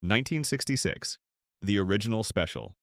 1966. The original special.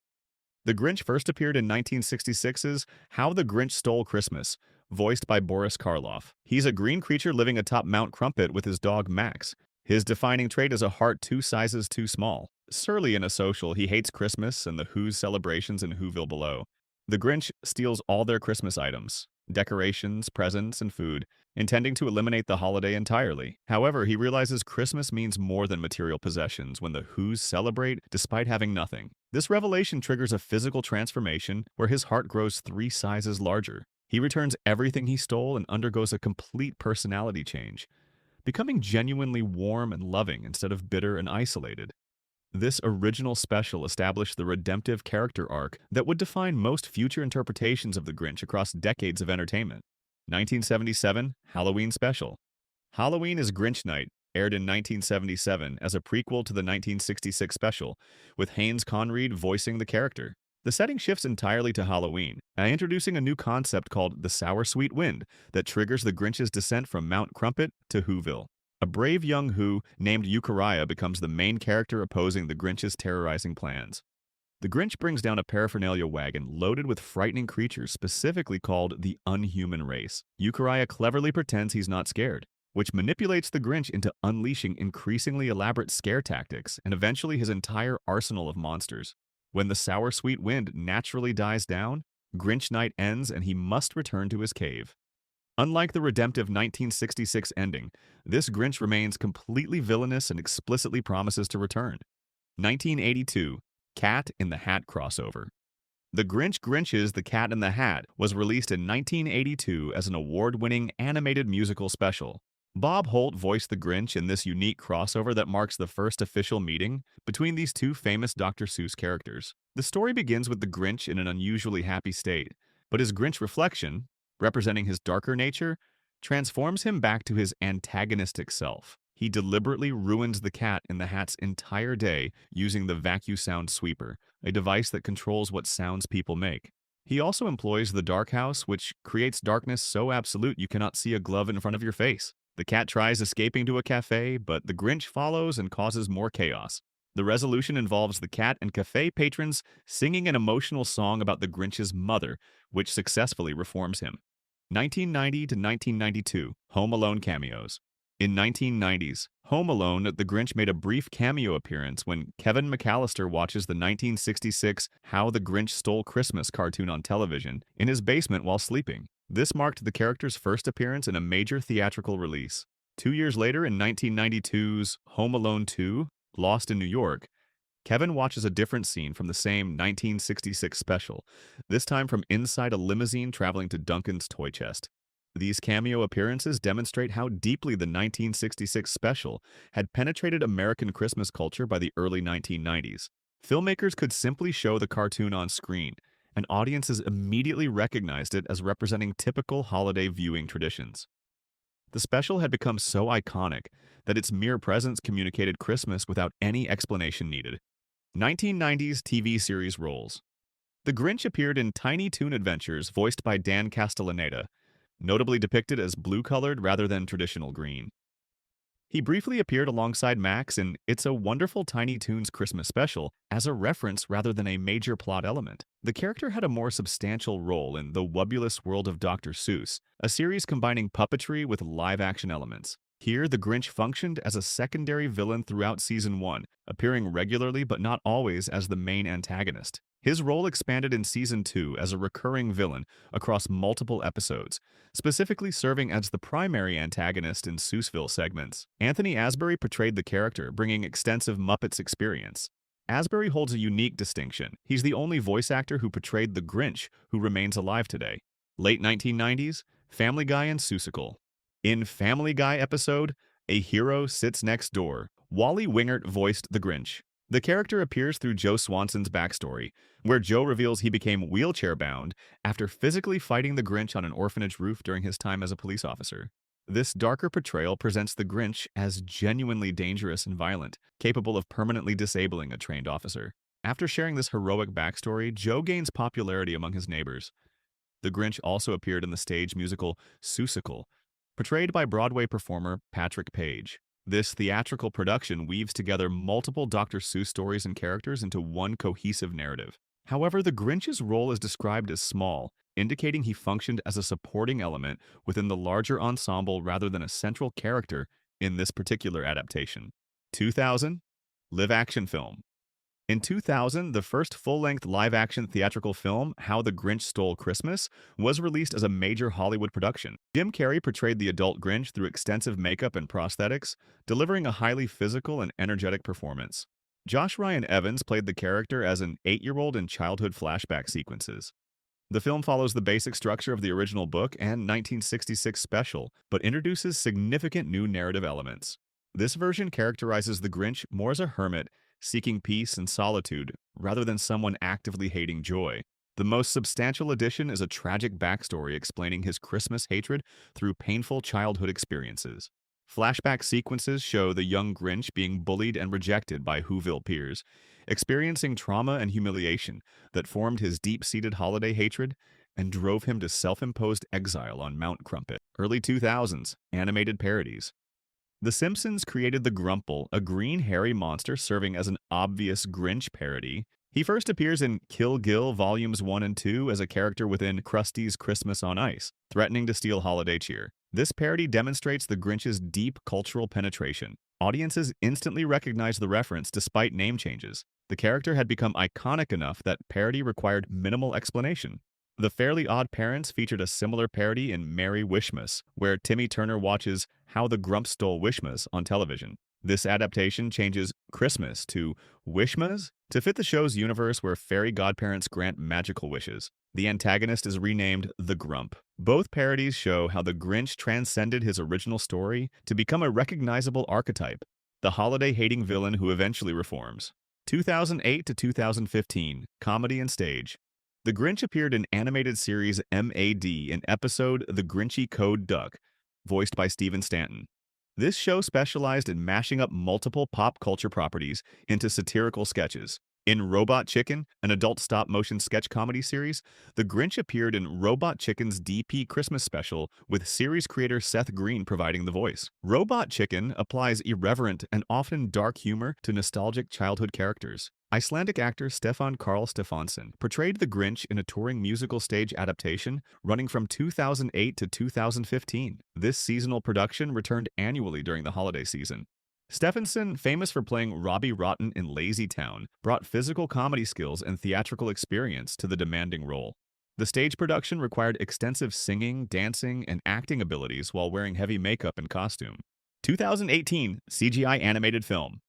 The Grinch first appeared in 1966's How the Grinch Stole Christmas, voiced by Boris Karloff. He's a green creature living atop Mount Crumpet with his dog Max. His defining trait is a heart 2 sizes too small. Surly and asocial, he hates Christmas and the Who's celebrations in Whoville below. The Grinch steals all their Christmas items, decorations, presents, and food, intending to eliminate the holiday entirely. However, he realizes Christmas means more than material possessions when the Who's celebrate despite having nothing. This revelation triggers a physical transformation where his heart grows 3 sizes larger. He returns everything he stole and undergoes a complete personality change, becoming genuinely warm and loving instead of bitter and isolated. This original special established the redemptive character arc that would define most future interpretations of the Grinch across decades of entertainment. 1977 Halloween Special. Halloween is Grinch Night aired in 1977 as a prequel to the 1966 special, with Haynes Conried voicing the character. The setting shifts entirely to Halloween, introducing a new concept called the Sour Sweet Wind that triggers the Grinch's descent from Mount Crumpet to Whoville. A brave young Who named Euchariah becomes the main character opposing the Grinch's terrorizing plans. The Grinch brings down a paraphernalia wagon loaded with frightening creatures specifically called the unhuman race. Euchariah cleverly pretends he's not scared, which manipulates the Grinch into unleashing increasingly elaborate scare tactics and eventually his entire arsenal of monsters. When the sour sweet wind naturally dies down, Grinch Night ends and he must return to his cave. Unlike the redemptive 1966 ending, this Grinch remains completely villainous and explicitly promises to return. 1982 Cat in the Hat crossover. The Grinch's The Cat in the Hat was released in 1982 as an award-winning animated musical special. Bob Holt voiced the Grinch in this unique crossover that marks the first official meeting between these two famous Dr. Seuss characters. The story begins with the Grinch in an unusually happy state, but his Grinch reflection, representing his darker nature, transforms him back to his antagonistic self. He deliberately ruins the Cat in the Hat's entire day using the VacuSound Sweeper, a device that controls what sounds people make. He also employs the Dark House, which creates darkness so absolute you cannot see a glove in front of your face. The cat tries escaping to a cafe, but the Grinch follows and causes more chaos. The resolution involves the cat and cafe patrons singing an emotional song about the Grinch's mother, which successfully reforms him. 1990 to 1992 Home Alone cameos. In 1990's Home Alone, the Grinch made a brief cameo appearance when Kevin McAllister watches the 1966 How the Grinch Stole Christmas cartoon on television in his basement while sleeping. This marked the character's first appearance in a major theatrical release. 2 years later, in 1992's Home Alone 2, Lost in New York, Kevin watches a different scene from the same 1966 special, this time from inside a limousine traveling to Duncan's toy chest. These cameo appearances demonstrate how deeply the 1966 special had penetrated American Christmas culture by the early 1990s. Filmmakers could simply show the cartoon on screen, and audiences immediately recognized it as representing typical holiday viewing traditions. The special had become so iconic that its mere presence communicated Christmas without any explanation needed. 1990s TV series roles. The Grinch appeared in Tiny Toon Adventures voiced by Dan Castellaneta, notably depicted as blue-colored rather than traditional green. He briefly appeared alongside Max in It's a Wonderful Tiny Toons Christmas Special as a reference rather than a major plot element. The character had a more substantial role in The Wubulous World of Dr. Seuss, a series combining puppetry with live-action elements. Here, the Grinch functioned as a secondary villain throughout Season 1, appearing regularly but not always as the main antagonist. His role expanded in Season 2 as a recurring villain across multiple episodes, specifically serving as the primary antagonist in Seussville segments. Anthony Asbury portrayed the character, bringing extensive Muppets experience. Asbury holds a unique distinction. He's the only voice actor who portrayed the Grinch who remains alive today. Late 1990s, Family Guy and Seussical. In Family Guy episode, A Hero Sits Next Door, Wally Wingert voiced the Grinch. The character appears through Joe Swanson's backstory, where Joe reveals he became wheelchair-bound after physically fighting the Grinch on an orphanage roof during his time as a police officer. This darker portrayal presents the Grinch as genuinely dangerous and violent, capable of permanently disabling a trained officer. After sharing this heroic backstory, Joe gains popularity among his neighbors. The Grinch also appeared in the stage musical Seussical, portrayed by Broadway performer Patrick Page. This theatrical production weaves together multiple Dr. Seuss stories and characters into one cohesive narrative. However, the Grinch's role is described as small, indicating he functioned as a supporting element within the larger ensemble rather than a central character in this particular adaptation. 2000, live action film. In 2000, the first full-length live-action theatrical film, How the Grinch Stole Christmas, was released as a major Hollywood production. Jim Carrey portrayed the adult Grinch through extensive makeup and prosthetics, delivering a highly physical and energetic performance. Josh Ryan Evans played the character as an 8-year-old in childhood flashback sequences. The film follows the basic structure of the original book and 1966 special, but introduces significant new narrative elements. This version characterizes the Grinch more as a hermit, seeking peace and solitude, rather than someone actively hating joy. The most substantial addition is a tragic backstory explaining his Christmas hatred through painful childhood experiences. Flashback sequences show the young Grinch being bullied and rejected by Whoville peers, experiencing trauma and humiliation that formed his deep-seated holiday hatred and drove him to self-imposed exile on Mount Crumpit. Early 2000s, animated parodies. The Simpsons created the Grumple, a green hairy monster serving as an obvious Grinch parody. He first appears in Kill Gill Volumes 1 and 2 as a character within Krusty's Christmas on Ice, threatening to steal holiday cheer. This parody demonstrates the Grinch's deep cultural penetration. Audiences instantly recognize the reference despite name changes. The character had become iconic enough that parody required minimal explanation. The Fairly Odd Parents featured a similar parody in Merry Wishmas, where Timmy Turner watches How the Grump Stole Wishmas on television. This adaptation changes Christmas to Wishmas to fit the show's universe where fairy godparents grant magical wishes. The antagonist is renamed the Grump. Both parodies show how the Grinch transcended his original story to become a recognizable archetype, the holiday-hating villain who eventually reforms. 2008 to 2015, comedy and stage. The Grinch appeared in animated series MAD in episode The Grinchy Code Duck, voiced by Stephen Stanton. This show specialized in mashing up multiple pop culture properties into satirical sketches. In Robot Chicken, an adult stop-motion sketch comedy series, the Grinch appeared in Robot Chicken's DP Christmas special, with series creator Seth Green providing the voice. Robot Chicken applies irreverent and often dark humor to nostalgic childhood characters. Icelandic actor Stefán Karl Stefánsson portrayed the Grinch in a touring musical stage adaptation running from 2008 to 2015. This seasonal production returned annually during the holiday season. Stephenson, famous for playing Robbie Rotten in Lazy Town, brought physical comedy skills and theatrical experience to the demanding role. The stage production required extensive singing, dancing, and acting abilities while wearing heavy makeup and costume. 2018 CGI animated film.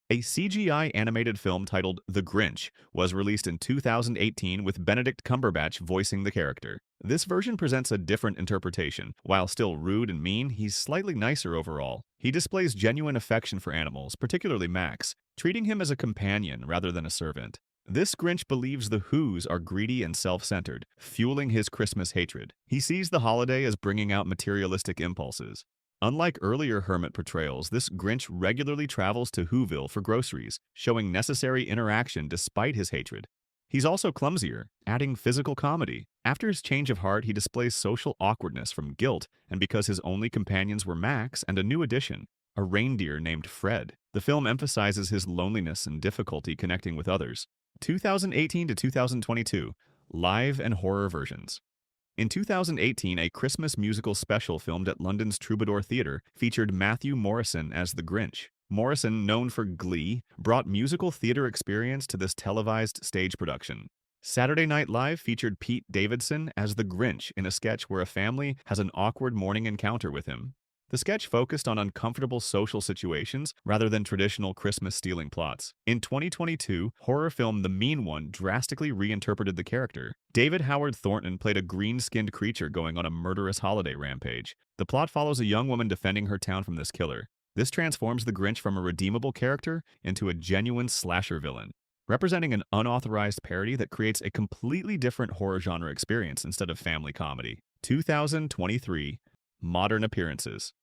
A CGI animated film titled The Grinch was released in 2018 with Benedict Cumberbatch voicing the character. This version presents a different interpretation. While still rude and mean, he's slightly nicer overall. He displays genuine affection for animals, particularly Max, treating him as a companion rather than a servant. This Grinch believes the Whos are greedy and self-centered, fueling his Christmas hatred. He sees the holiday as bringing out materialistic impulses. Unlike earlier hermit portrayals, this Grinch regularly travels to Whoville for groceries, showing necessary interaction despite his hatred. He's also clumsier, adding physical comedy. After his change of heart, he displays social awkwardness from guilt, and because his only companions were Max and a new addition, a reindeer named Fred. The film emphasizes his loneliness and difficulty connecting with others. 2018 to 2022, live and horror versions. In 2018, a Christmas musical special filmed at London's Troubadour Theatre featured Matthew Morrison as the Grinch. Morrison, known for Glee, brought musical theater experience to this televised stage production. Saturday Night Live featured Pete Davidson as the Grinch in a sketch where a family has an awkward morning encounter with him. The sketch focused on uncomfortable social situations rather than traditional Christmas stealing plots. In 2022, horror film The Mean One drastically reinterpreted the character. David Howard Thornton played a green-skinned creature going on a murderous holiday rampage. The plot follows a young woman defending her town from this killer. This transforms the Grinch from a redeemable character into a genuine slasher villain, representing an unauthorized parody that creates a completely different horror genre experience instead of family comedy. 2023, modern appearances.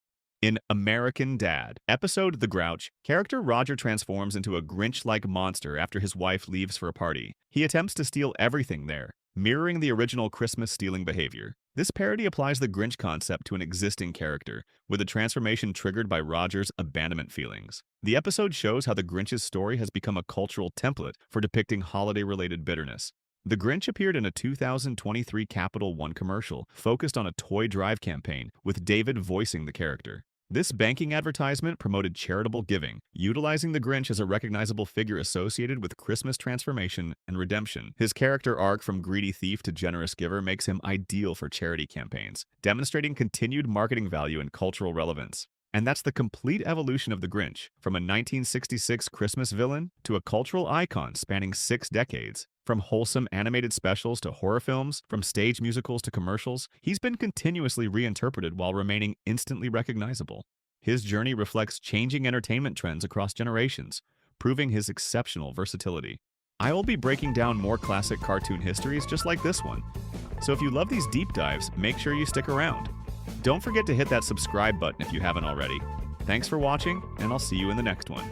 In American Dad, episode The Grouch, character Roger transforms into a Grinch-like monster after his wife leaves for a party. He attempts to steal everything there, mirroring the original Christmas-stealing behavior. This parody applies the Grinch concept to an existing character, with a transformation triggered by Roger's abandonment feelings. The episode shows how the Grinch's story has become a cultural template for depicting holiday-related bitterness. The Grinch appeared in a 2023 Capital One commercial focused on a toy drive campaign, with David voicing the character. This banking advertisement promoted charitable giving, utilizing the Grinch as a recognizable figure associated with Christmas transformation and redemption. His character arc from greedy thief to generous giver makes him ideal for charity campaigns, demonstrating continued marketing value and cultural relevance. And that's the complete evolution of the Grinch, from a 1966 Christmas villain to a cultural icon spanning 6 decades. From wholesome animated specials to horror films, from stage musicals to commercials, he's been continuously reinterpreted while remaining instantly recognizable. His journey reflects changing entertainment trends across generations, proving his exceptional versatility. I will be breaking down more classic cartoon histories just like this one. So if you love these deep dives, make sure you stick around. Don't forget to hit that subscribe button if you haven't already. Thanks for watching, and I'll see you in the next one.